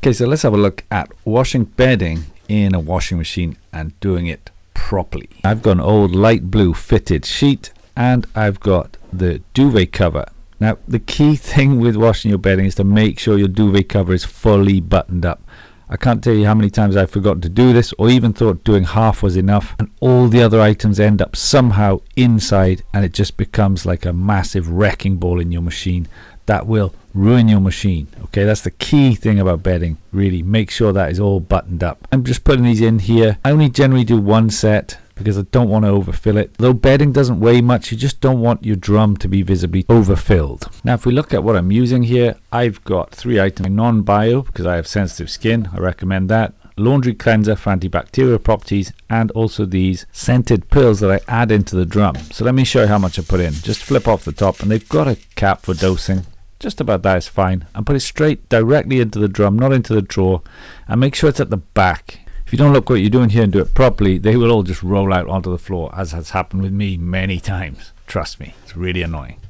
Okay, so let's have a look at washing bedding in a washing machine and doing it properly. I've got an old light blue fitted sheet and I've got the duvet cover. Now the key thing with washing your bedding is to make sure your duvet cover is fully buttoned up. I can't tell you how many times I've forgotten to do this, or even thought doing half was enough, and all the other items end up somehow inside, and it just becomes like a massive wrecking ball in your machine that will ruin your machine. Okay, that's the key thing about bedding, really. Make sure that is all buttoned up. I'm just putting these in here. I only generally do one set because I don't want to overfill it. Though bedding doesn't weigh much, you just don't want your drum to be visibly overfilled. Now if we look at what I'm using here, I've got 3 items. Non-bio, because I have sensitive skin, I recommend that. Laundry cleanser for antibacterial properties, and also these scented pearls that I add into the drum. So let me show you how much I put in. Just flip off the top, and they've got a cap for dosing. Just about that is fine. And put it straight directly into the drum, not into the drawer, and make sure it's at the back. If you don't look what you're doing here and do it properly, they will all just roll out onto the floor, as has happened with me many times. Trust me, it's really annoying.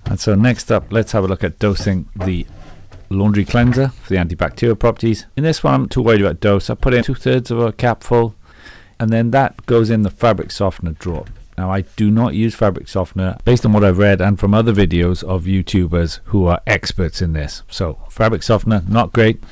And so next up, let's have a look at dosing the laundry cleanser for the antibacterial properties. In this one, I'm not too worried about dose. I put in 2/3 of a capful, and then that goes in the fabric softener drawer. Now I do not use fabric softener based on what I've read and from other videos of YouTubers who are experts in this. So fabric softener, not great.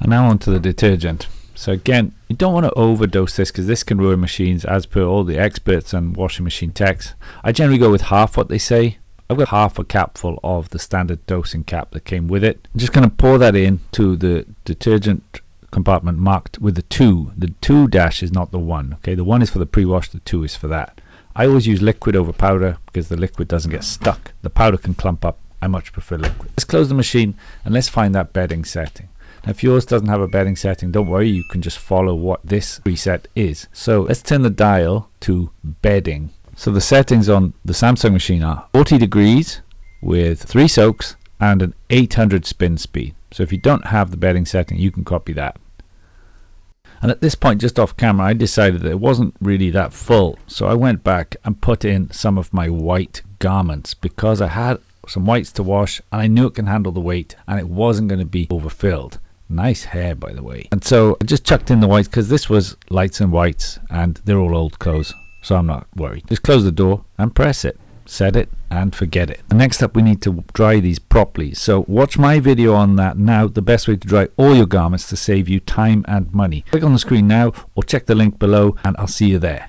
And now on to the detergent. So again, you don't want to overdose this because this can ruin machines, as per all the experts and washing machine techs. I generally go with half what they say. I've got half a capful of the standard dosing cap that came with it. I'm just going to pour that in to the detergent compartment marked with the 2. The 2 dash is not the 1. Okay, the 1 is for the pre-wash, the 2 is for that. I always use liquid over powder because the liquid doesn't get stuck. The powder can clump up. I much prefer liquid. Let's close the machine and let's find that bedding setting. Now, if yours doesn't have a bedding setting, don't worry, you can just follow what this preset is. So let's turn the dial to bedding. So the settings on the Samsung machine are 40 degrees with 3 soaks and an 800 spin speed. So if you don't have the bedding setting, you can copy that. And at this point, just off camera, I decided that it wasn't really that full. So I went back and put in some of my white garments because I had some whites to wash and I knew it can handle the weight and it wasn't going to be overfilled. Nice hair, by the way. And so I just chucked in the whites because this was lights and whites and they're all old clothes, so I'm not worried. Just close the door and press it, set it and forget it. And next up, we need to dry these properly. So watch my video on that now, the best way to dry all your garments to save you time and money. Click on the screen now or check the link below and I'll see you there.